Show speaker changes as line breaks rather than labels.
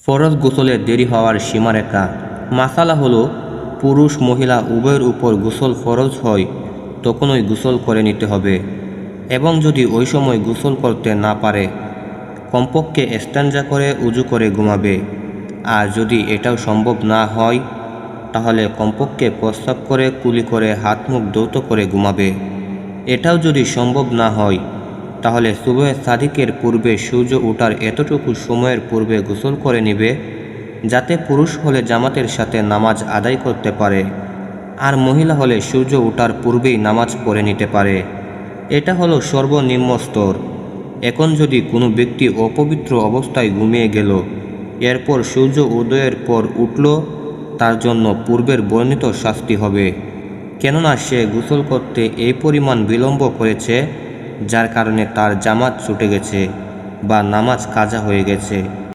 ফরজ গোসলে দেরি হওয়ার সীমারেখা। মাসালা হলো, পুরুষ মহিলা উভয়ের উপর গোসল ফরজ হয় তখনই গোসল করে নিতে হবে, এবং যদি ওই সময় গোসল করতে না পারে কমপক্ষে ইস্তেঞ্জা করে উজু করে ঘুমাবে। আর যদি এটাও সম্ভব না হয় তাহলে কমপক্ষে প্রস্রাব করে কুলি করে হাত মুখ ধৌত করে ঘুমাবে। এটাও যদি সম্ভব না হয় তাহলে সুবহে সাদিকের পূর্বে সূর্য ওঠার এতটুকু সময়ের পূর্বে গোসল করে নেবে, যাতে পুরুষ হলে জামাতের সাথে নামাজ আদায় করতে পারে, আর মহিলা হলে সূর্য ওঠার পূর্বেই নামাজ পড়ে নিতে পারে। এটা হলো সর্বনিম্ন স্তর। এখন যদি কোনো ব্যক্তি অপবিত্র অবস্থায় ঘুমিয়ে গেল, এরপর সূর্য উদয়ের পর উঠল, তার জন্য পূর্বের বর্ণিত শাস্তি হবে, কেননা সে গোসল করতে এই পরিমাণ বিলম্ব করেছে যার কারণে তার জামাত ছুটে গেছে বা নামাজ কাজা হয়ে গেছে।